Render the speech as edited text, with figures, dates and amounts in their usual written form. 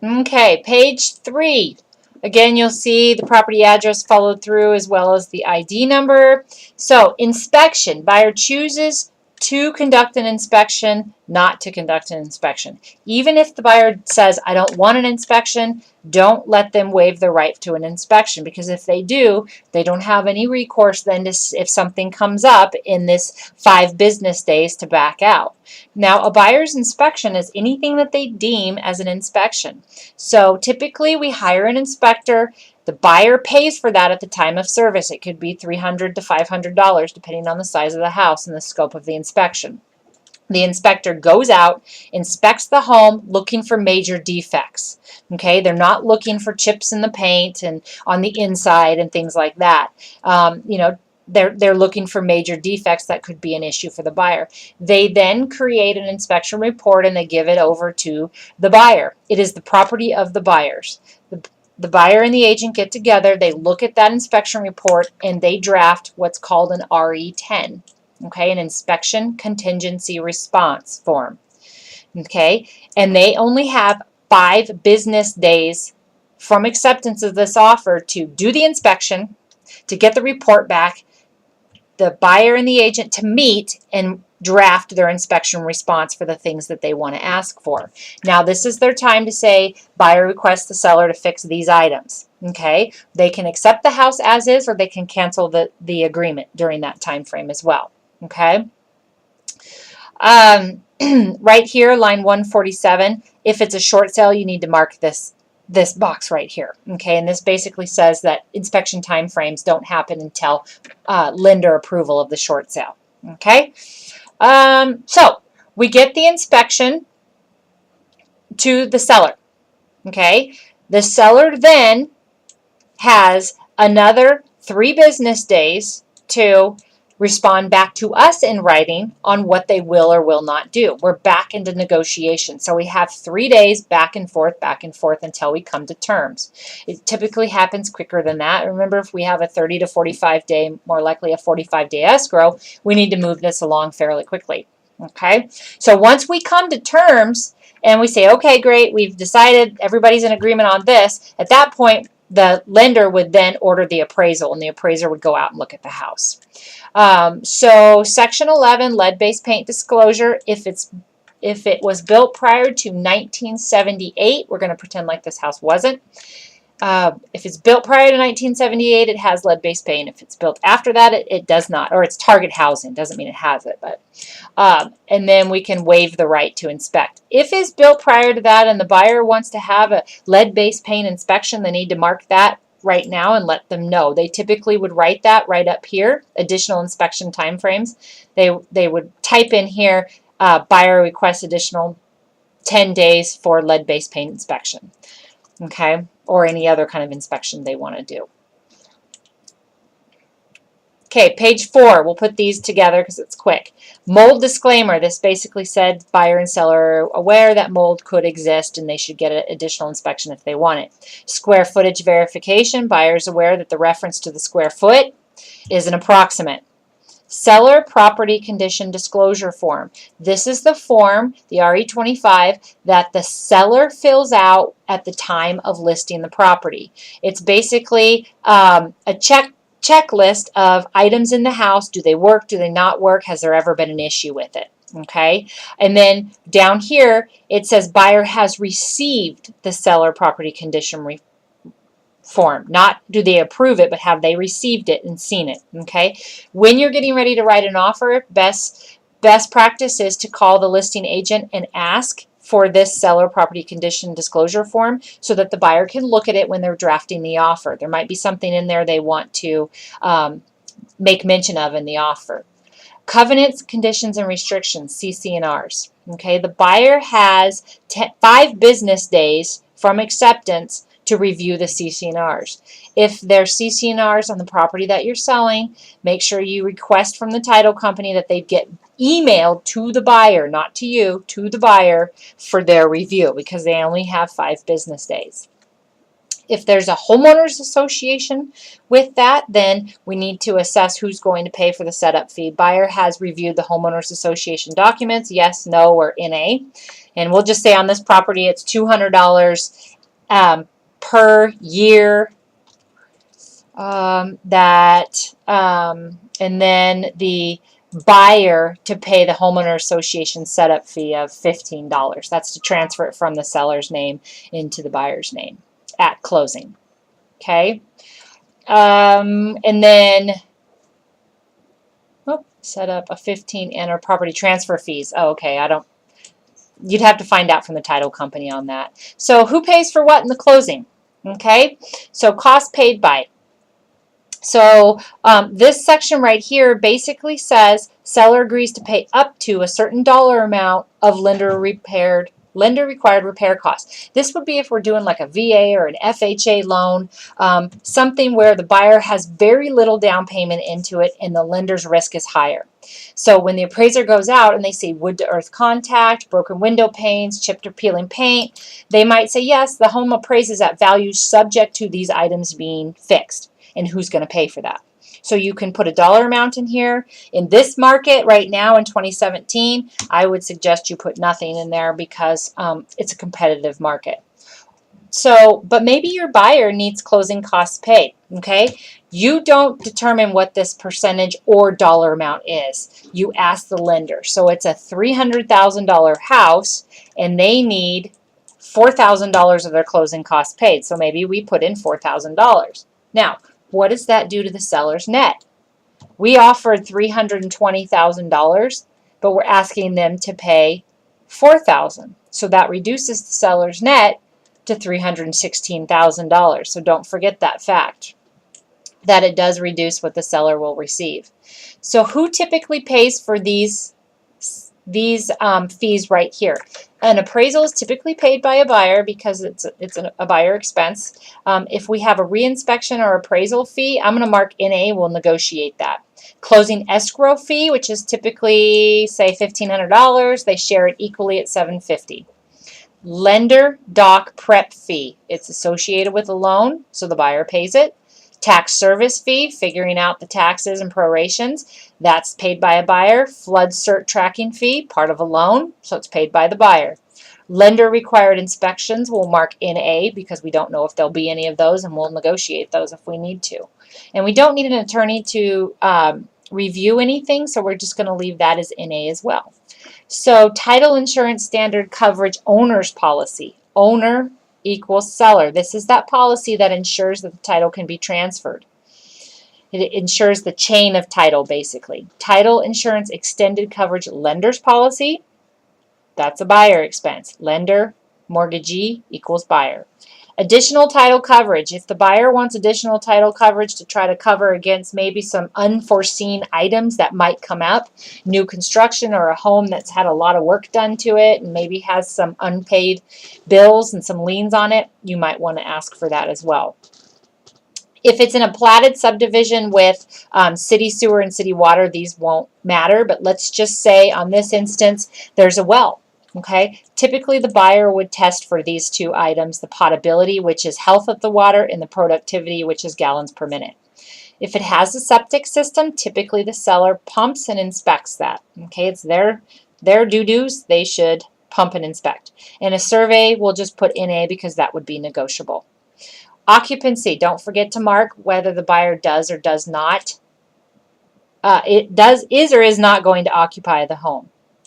Okay, page 3. Again, you'll see the property address followed through as well as the ID number. So, inspection. Buyer chooses to conduct an inspection, not to conduct an inspection. Even if the buyer says, I don't want an inspection, don't let them waive the right to an inspection, because if they do, they don't have any recourse then to, if something comes up in this 5 business days, to back out. Now, a buyer's inspection is anything that they deem as an inspection. So typically we hire an inspector. The buyer pays for that at the time of service. It could be $300 to $500 depending on the size of the house and the scope of the inspection. The inspector goes out, inspects the home, looking for major defects. Okay, they're not looking for chips in the paint and on the inside and things like that. They're looking for major defects that could be an issue for the buyer. They then create an inspection report and they give it over to the buyer. It is the property of the buyers. The buyer and the agent get together, they look at that inspection report, and they draft what's called an RE10. Okay, an inspection contingency response form. Okay, and they only have 5 business days from acceptance of this offer to do the inspection, to get the report back, the buyer and the agent to meet and draft their inspection response for the things that they want to ask for. Now, this is their time to say, buyer requests the seller to fix these items. Okay, they can accept the house as is, or they can cancel the agreement during that time frame as well. Okay. Right here, line 147, if it's a short sale, you need to mark this box right here. Okay, and this basically says that inspection time frames don't happen until lender approval of the short sale. Okay, so we get the inspection to the seller. Okay, the seller then has another 3 business days to respond back to us in writing on what they will or will not do. We're back into negotiation. So we have 3 days back and forth until we come to terms. It typically happens quicker than that. Remember, if we have a 30 to 45 day, more likely a 45-day escrow, we need to move this along fairly quickly. Okay, so once we come to terms and we say, okay, great, we've decided, everybody's in agreement on this, at that point, the lender would then order the appraisal, and the appraiser would go out and look at the house. So Section 11, lead-based paint disclosure, if it was built prior to 1978, we're going to pretend like this house wasn't. If it's built prior to 1978, it has lead-based paint. If it's built after that, it does not, or it's target housing. Doesn't mean it has it, but and then we can waive the right to inspect. If it's built prior to that and the buyer wants to have a lead-based paint inspection, they need to mark that right now and let them know. They typically would write that right up here, additional inspection timeframes. They would type in here, buyer requests additional 10 days for lead-based paint inspection. Okay, or any other kind of inspection they want to do. Okay, page 4, we'll put these together because it's quick. Mold disclaimer, this basically said buyer and seller are aware that mold could exist and they should get an additional inspection if they want it. Square footage verification, buyers aware that the reference to the square foot is an approximate. Seller property condition disclosure form. This is the form, the RE25, that the seller fills out at the time of listing the property. It's basically a checklist of items in the house. Do they work? Do they not work? Has there ever been an issue with it? Okay, and then down here it says buyer has received the seller property condition form. Not do they approve it, but have they received it and seen it. Okay, when you're getting ready to write an offer, best practice is to call the listing agent and ask for this seller property condition disclosure form so that the buyer can look at it when they're drafting the offer. There might be something in there they want to make mention of in the offer. Covenants, conditions, and restrictions, CC&Rs. Okay, the buyer has 5 business days from acceptance to review the CC&Rs. If there's CC&Rs on the property that you're selling, make sure you request from the title company that they get emailed to the buyer, not to you, to the buyer for their review, because they only have 5 business days. If there's a homeowners association with that, then we need to assess who's going to pay for the setup fee. Buyer has reviewed the homeowners association documents, yes, no, or NA. And we'll just say on this property it's $200 per year. And then the buyer to pay the homeowner association setup fee of $15. That's to transfer it from the seller's name into the buyer's name at closing. Okay. And then set up a 15 enter property transfer fees. Oh, okay. You'd have to find out from the title company on that. So who pays for what in the closing? Okay. So cost paid by. So this section right here basically says seller agrees to pay up to a certain dollar amount of lender required repair costs. This would be if we're doing like a VA or an FHA loan, something where the buyer has very little down payment into it and the lender's risk is higher. So when the appraiser goes out and they see wood to earth contact, broken window panes, chipped or peeling paint, they might say, yes, the home appraises at value subject to these items being fixed. And who's going to pay for that? So you can put a dollar amount in here. In this market right now in 2017, I would suggest you put nothing in there because it's a competitive market. So, but maybe your buyer needs closing costs paid, okay? You don't determine what this percentage or dollar amount is. You ask the lender. So it's a $300,000 house and they need $4,000 of their closing costs paid. So maybe we put in $4,000. Now, what does that do to the seller's net? We offered $320,000, but we're asking them to pay $4,000. So that reduces the seller's net to $316,000. So don't forget that fact, that it does reduce what the seller will receive. So who typically pays for these fees right here? An appraisal is typically paid by a buyer because it's a buyer expense. If we have a reinspection or appraisal fee, I'm going to mark NA. We'll negotiate that. Closing escrow fee, which is typically, say, $1,500. They share it equally at $750. Lender doc prep fee. It's associated with a loan, so the buyer pays it. Tax service fee, figuring out the taxes and prorations, that's paid by a buyer. Flood cert tracking fee, part of a loan, so it's paid by the buyer. Lender required inspections, we'll mark NA because we don't know if there'll be any of those and we'll negotiate those if we need to. And we don't need an attorney to review anything, so we're just going to leave that as NA as well. So title insurance standard coverage owner's policy. Owner equals seller. This is that policy that ensures that the title can be transferred. It ensures the chain of title, basically. Title insurance extended coverage lender's policy. That's a buyer expense. Lender, mortgagee equals buyer. Additional title coverage. If the buyer wants additional title coverage to try to cover against maybe some unforeseen items that might come up, new construction or a home that's had a lot of work done to it and maybe has some unpaid bills and some liens on it, you might want to ask for that as well. If it's in a platted subdivision with city sewer and city water, these won't matter, but let's just say on this instance, there's a well. Okay, typically the buyer would test for these two items, the potability, which is health of the water, and the productivity, which is gallons per minute. If it has a septic system, typically the seller pumps and inspects that. Okay, it's their due-dos, they should pump and inspect. And a survey, we'll just put NA because that would be negotiable. Occupancy, don't forget to mark whether the buyer does or does not. Is or is not going to occupy the home.